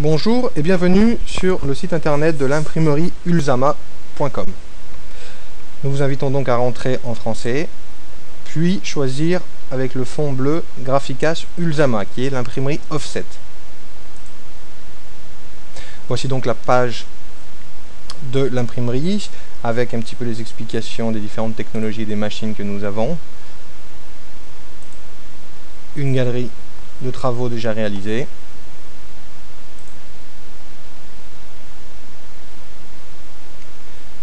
Bonjour et bienvenue sur le site internet de l'imprimerie ulzama.com. Nous vous invitons donc à rentrer en français, puis choisir avec le fond bleu Graphicas Ulzama, qui est l'imprimerie offset. Voici donc la page de l'imprimerie, avec un petit peu les explications des différentes technologies et des machines que nous avons. Une galerie de travaux déjà réalisés.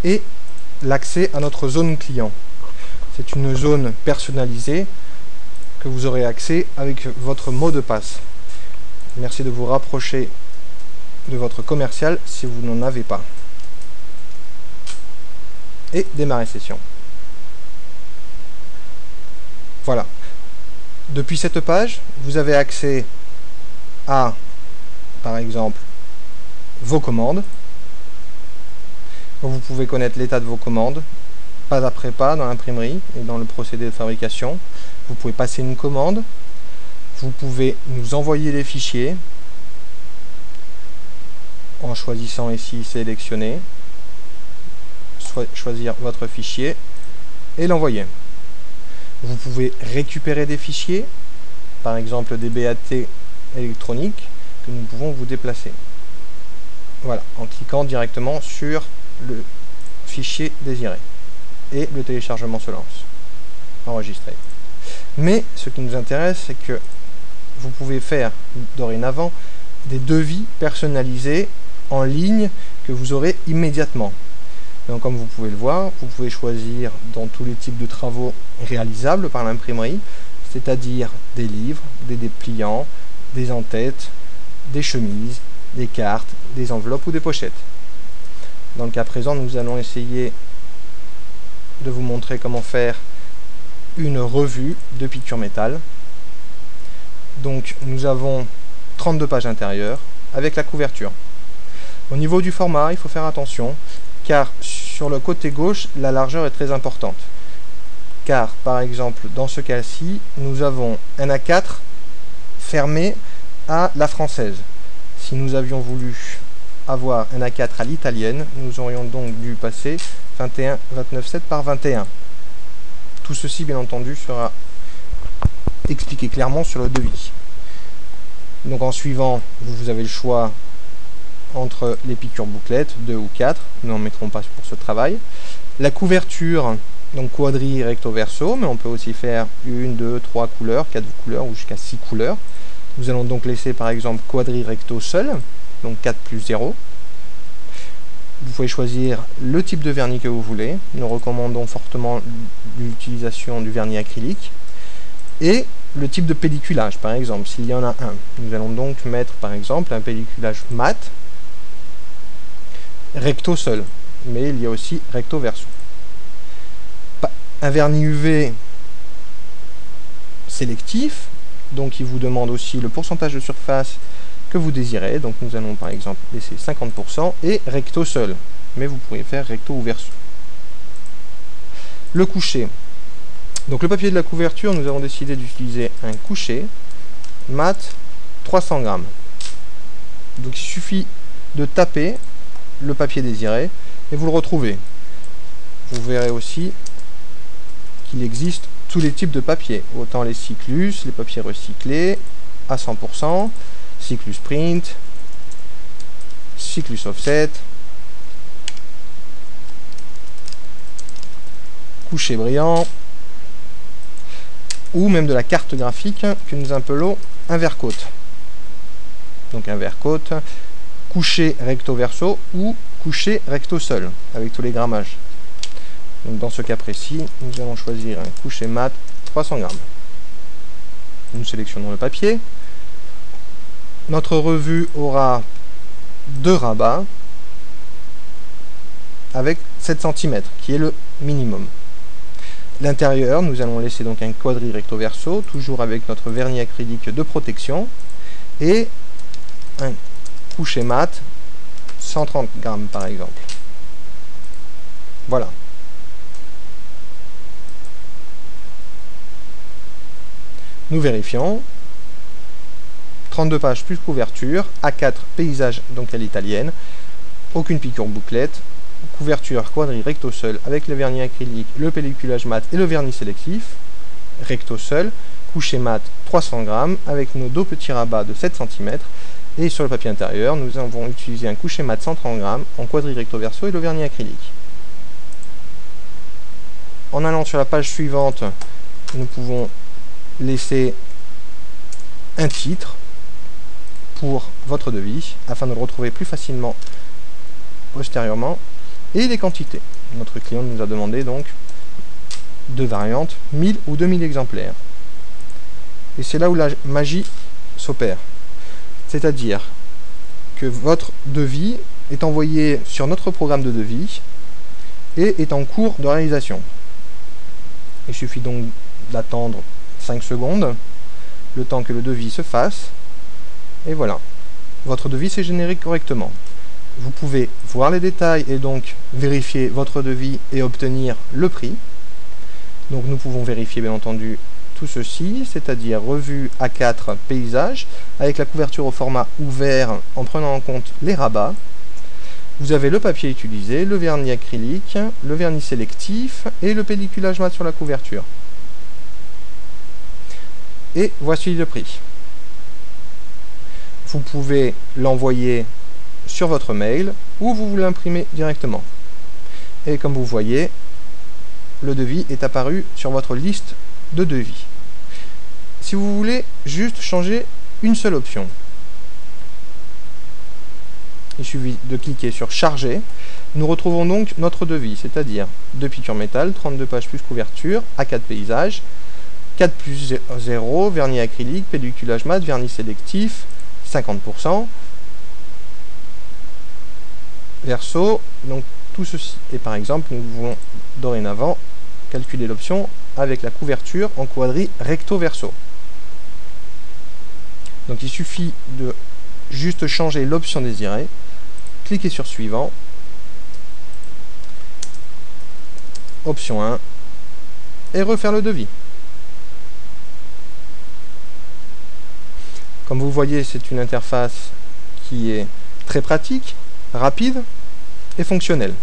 Et l'accès à notre zone client. C'est une zone personnalisée que vous aurez accès avec votre mot de passe. Merci de vous rapprocher de votre commercial si vous n'en avez pas. Et démarrer session. Voilà. Depuis cette page, vous avez accès à, par exemple, vos commandes. Vous pouvez connaître l'état de vos commandes, pas après pas dans l'imprimerie et dans le procédé de fabrication. Vous pouvez passer une commande, vous pouvez nous envoyer les fichiers en choisissant ici sélectionner, choisir votre fichier et l'envoyer. Vous pouvez récupérer des fichiers, par exemple des BAT électroniques que nous pouvons vous déplacer. Voilà, en cliquant directement sur le fichier désiré et le téléchargement se lance, enregistré. Mais ce qui nous intéresse, c'est que vous pouvez faire dorénavant des devis personnalisés en ligne que vous aurez immédiatement. Donc, comme vous pouvez le voir, vous pouvez choisir dans tous les types de travaux réalisables par l'imprimerie, c'est-à-dire des livres, des dépliants, des en-têtes, des chemises, des cartes, des enveloppes ou des pochettes. Dans le cas présent, nous allons essayer de vous montrer comment faire une revue de piqûre métal. Donc nous avons 32 pages intérieures avec la couverture. Au niveau du format, il faut faire attention car sur le côté gauche, la largeur est très importante. Car par exemple, dans ce cas-ci, nous avons un A4 fermé à la française. Si nous avions voulu avoir un A4 à l'italienne, nous aurions donc dû passer 29,7 par 21. Tout ceci, bien entendu, sera expliqué clairement sur le devis. Donc en suivant, vous avez le choix entre les piqûres bouclettes, 2 ou 4, nous n'en mettrons pas pour ce travail. La couverture, donc quadri, recto, verso, mais on peut aussi faire 1, 2, 3 couleurs, 4 couleurs ou jusqu'à 6 couleurs. Nous allons donc laisser par exemple quadri, recto seul, donc 4 plus 0. Vous pouvez choisir le type de vernis que vous voulez. Nous recommandons fortement l'utilisation du vernis acrylique. Et le type de pelliculage, par exemple, s'il y en a un. Nous allons donc mettre par exemple un pelliculage mat, recto seul, mais il y a aussi recto verso. Un vernis UV sélectif, donc il vous demande aussi le pourcentage de surface que vous désirez, donc nous allons par exemple laisser 50% et recto seul, mais vous pourriez faire recto ou verso. Le coucher, donc le papier de la couverture, nous avons décidé d'utiliser un coucher mat 300 grammes. Donc il suffit de taper le papier désiré et vous le retrouvez. Vous verrez aussi qu'il existe tous les types de papier, autant les cyclus, les papiers recyclés à 100%, cyclus print, cyclus offset, coucher brillant, ou même de la carte graphique que nous appelons un verre-côte. Donc un verre-côte, couché recto verso ou couché recto seul, avec tous les grammages. Donc dans ce cas précis, nous allons choisir un coucher mat 300 grammes. Nous sélectionnons le papier. Notre revue aura 2 rabats avec 7 cm, qui est le minimum. L'intérieur, nous allons laisser donc un quadri recto verso, toujours avec notre vernis acrylique de protection, et un coucher mat 130 grammes par exemple. Voilà. Nous vérifions. 32 pages plus couverture, A4 paysage, donc à l'italienne, aucune piqûre bouclette, couverture quadri recto seul avec le vernis acrylique, le pelliculage mat et le vernis sélectif, recto seul, couché mat 300 grammes avec nos deux petits rabats de 7 cm, et sur le papier intérieur, nous avons utilisé un couché mat 130 grammes en quadri recto verso et le vernis acrylique. En allant sur la page suivante, nous pouvons laisser un titre pour votre devis afin de le retrouver plus facilement postérieurement, et les quantités. Notre client nous a demandé donc deux variantes, 1000 ou 2000 exemplaires. Et c'est là où la magie s'opère. C'est-à-dire que votre devis est envoyé sur notre programme de devis et est en cours de réalisation. Il suffit donc d'attendre 5 secondes, le temps que le devis se fasse, et voilà. Votre devis s'est généré correctement. Vous pouvez voir les détails et donc vérifier votre devis et obtenir le prix. Donc nous pouvons vérifier bien entendu tout ceci, c'est-à-dire revue A4 paysage, avec la couverture au format ouvert en prenant en compte les rabats. Vous avez le papier utilisé, le vernis acrylique, le vernis sélectif et le pelliculage mat sur la couverture. Et voici le prix. Vous pouvez l'envoyer sur votre mail ou vous l'imprimer directement. Et comme vous voyez, le devis est apparu sur votre liste de devis. Si vous voulez juste changer une seule option, il suffit de cliquer sur charger. Nous retrouvons donc notre devis, c'est-à-dire 2 piqûres métal, 32 pages plus couverture, A4 paysage, 4 plus 0, vernis acrylique, pelliculage mat, vernis sélectif, 50%, verso, donc tout ceci. Et par exemple, nous pouvons dorénavant calculer l'option avec la couverture en quadri recto verso. Donc il suffit de juste changer l'option désirée, cliquer sur suivant, option 1, et refaire le devis. Comme vous voyez, c'est une interface qui est très pratique, rapide et fonctionnelle.